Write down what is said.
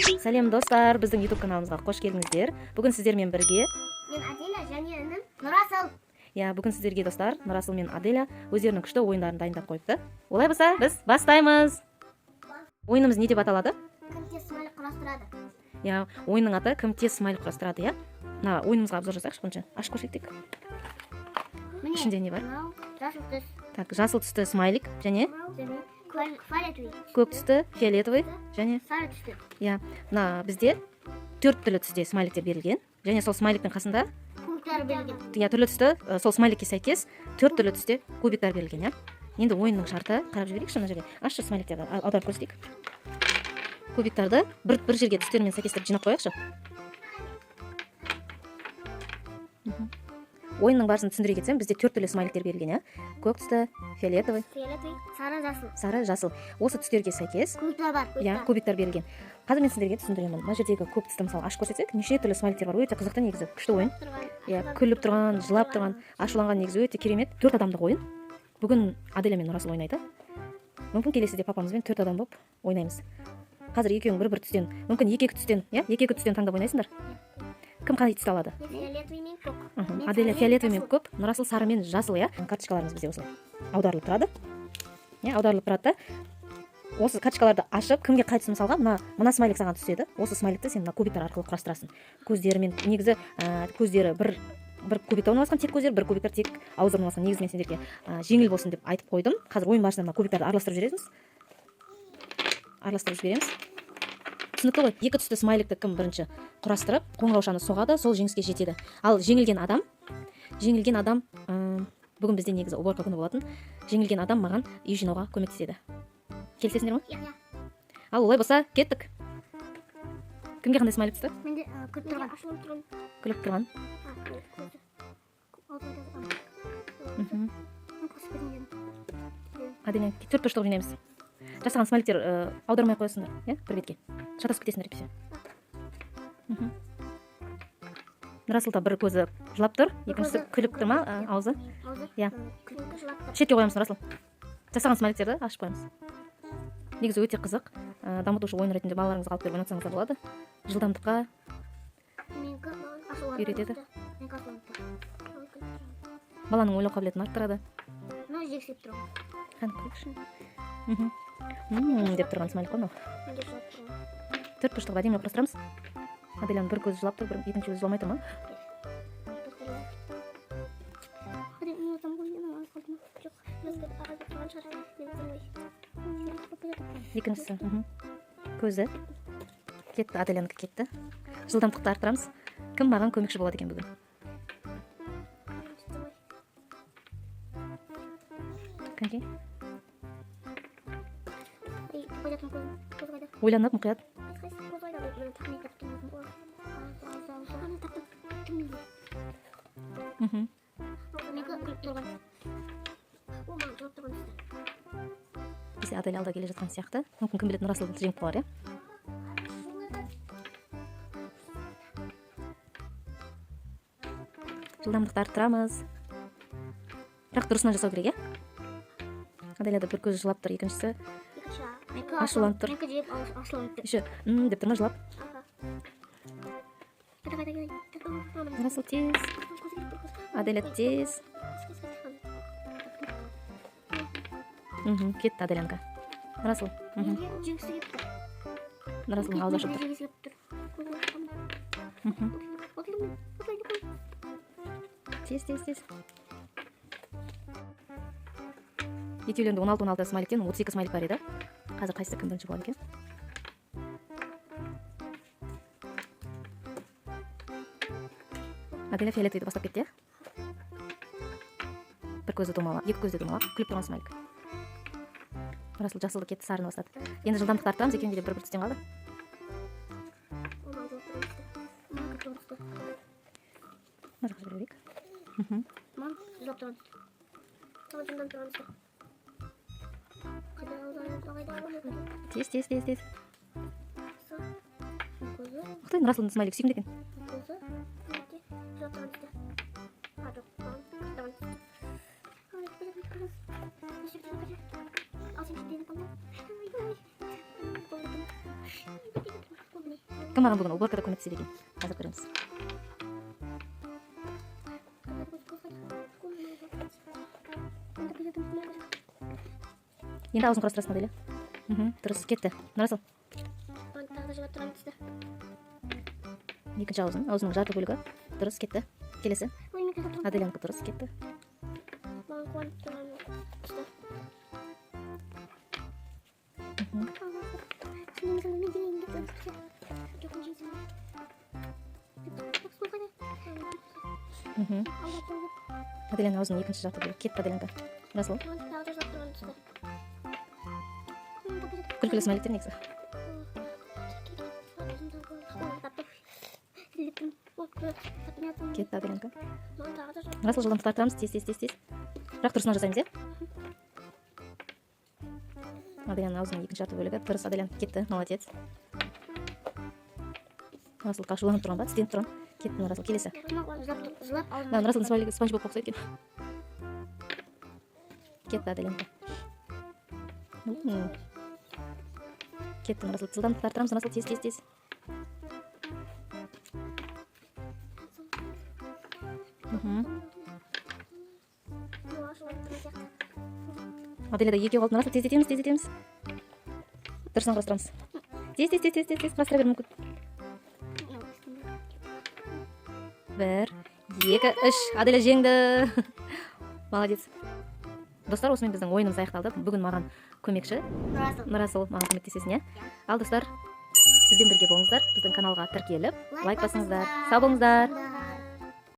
Сәлем достар, біздің YouTube каналымызға қош келдіңіздер. Бүгін сіздермен бірге Мен Аделя және інім Нұрасыл. бүгін сіздерге достар, Нұрасыл мен Аделя өздерінің күшті ойындарын дайындап қойыпты. Олай болса, біз бастаймыз. Ойынымыз не деп аталады? Кім тез смайлик құрастырады? Ойынның аты кім тез смайлик құрастырады, Мына ойынымызға обзор жасайықшы бұнша. Ашып көрсек дейік. Ішінде не бар? Жасыл түс. Так, жасыл түсті смайлик және Фиолетовый. көк түсті, фиолетовый және Сары түсті. мына бізде 4 түрлі түсте смайликтер берілген. Және сол смайликтің қасында Кубиктер берілген. түрлі түсті, сол смайликке сәйкес 4 түрлі түсте кубиктер берілген, Енді ойынның шарты қарап жіберейікші мына жерге. Ашшы смайликтерді аударып көрсетейік. Кубиктарды бір жерге түстермен сәйкестіріп жинап қояйықшы. Ойынның барысын түсіндіре кетсем, бізде 4 түрлі смайликтер берілген, Көк түсті, фиолетовый, Сары, жасыл. сары, жасыл. Осы түстерге сәйкес Кубиктер бар. кубиктер берілген. Қазір мен сіздерге түсіндіремін. Мына жердегі көк түсті мысалы ашып көрсетсек, неше түрлі смайликтер бар. Өте қызықты негізі, күшті ойын. Күліп тұрған, жылап тұрған, ашуланған негізі өте керемет. 4 адамдық ойын. Бүгін Аделя мен Нұрасыл ойнайды. Мүмкін келесіде папамызбен 4 адам болып ойнаймыз. Қазір екеуің бір түстен, мүмкін екі түстен таңдап ойнайсыңдар. Кім қай түсті алады? Фиолетовый мен көк. Аделя фиолетовый мен көк, Нұрасыл сары мен жасыл, Карточкаларымыз бізде осылай аударылып тұрады. Аударылып тұрады да. Осы карточкаларды ашып, кімге қай түс мысалға, мына смайлик саған түседі. Осы смайликті сен мына кубиктер арқылы құрастырасың. Көздерімен негізі көздері бір кубикте орналасқан, тек көздері, бір кубиктер тек ауызы орналасқан. Негізі мен сендерге жеңіл болсын деп айтып қойдым. Қазір ойын барысында мына кубиктерді араластырып жібереміз. Түсінікті ғой, 2 түсті смайликті кім бірінші құрастырып, қоңыраушаны соғады, сол жеңіске жетеді. Ал жеңілген адам бүгін бізде негізі уборка күні болатын. Жеңілген адам маған үй жинауға көмектеседі. Келісесіңдер ме? Ал олай болса, кеттік. Кімге қандай смайлик түсті? Менде күліп тұрған. Күліп тұрған. Аделя, 4 тоштық жинаймыз. Жасаған смайликтер аудармай қоясыңдар, бір бетке. Шатасып кетесіңдер екпесе. Нұрасылда бір көзі жылап тұр, екіншісі күліп тұр ма, аузы? Шетке қоямыз, Нұрасыл. Жасаған смайликтерді ашып қоямыз. Негізі өте қызық. Дамытушы ойын ретінде балаларыңызға алып беріп ойнатсаңыздар болады. Жылдамдыққа үйретеді. Баланың ойлау қабілетін арттырады. Деп тұрған смайлик қой мынау. 4 тоштық әдемі құрастырамыз. Аделяның бір көзі жылап тұр, екінші көзі жыламай тұр ма? Екіншісі көзі кетті, Аделянікі кетті. Жылдамдықты арттырамыз. Кім маған көмекші болады екен бүгін? Кімге? Ойланып мұқият. Бізде Аделя алда келе жатқан сияқты. Мүмкін кім біледі, Нұрасыл жеңіп қалар, Жылдамдықты арттырамыз. Бірақ дұрысынан жасау керек, Аделяда бір көзі жылап тұр, екіншісі ашуланып тұр. Еще деп тұр ма, жылап? Нұрасыл тез. Аделя тез. Кетті Аделянка. Нұрасыл. Нұрасылың аузы ашып тұр. Тез. Екеулерінде 16 смайликтен 32 смайлик бар еді. Қазір қайсысы кім бірінші болады екен? Аделя фиолетовыйды бастап кетті, Бір көзі домалақ, екі көзі домалақ, күліп тұрған смайлик. Нұрасыл жасылды кетті, сарыны бастады. Енді жылдамдықты арттырамыз, екеуінде де бір түстен қалды. Мына жаққа жіберейік. Тез. Құқтай, Нұрасылдың смайлик сүйкімді екен. Кім маған бүгін уборкада көмектеседі екен? Қазір көреміз. Енді аузын құрастырасың Аделя. Дұрыс, кетті. Нұрасыл. Екінші аузының жарты бөлігі. Дұрыс, кетті. Келесі. Аделянікі дұрыс, кетті. Аделяның аузының екінші жарты бөлігі. Кетті Аделянікі. Нұрасыл. Күлкілі смайликтер негізі. Кетті Аделянікі. Нұрасыл, жылдамдықты арттырамыз. Тез. Бірақ дұрысына жасаймыз, е? Аделяның аузының екінші жарты бөлігі. Дұрыс, Аделян. Кетті. Молодец. Нұрасыл қашуланып тұрған ба? Тістеніп тұрған. Кетті Нұрасыл. Келесі. Нұрасылдың смайлигі спанч болып ұқсайды екен. Кетті Аделянікі. Кетті Нұрасыл. Жылдамдықты арттырамыз. Нұрасыл, тез. Аделяда екеу қалды. Нұрасыл, тез етеміз. Дұрысынан құрастырамыз. Тез. Құрастыра бер мүмкін. 1, 2, 3. Аделя жеңді. Молодец. Достар, осымен біздің ойынымыз аяқталды. Бүгін маған көмекші Нұрасыл маған көмектесесің, е? Ал достар, бізбен бірге болыңыздар. Біздің каналға тіркеліп, лайк басыңыздар. Сау болыңыздар.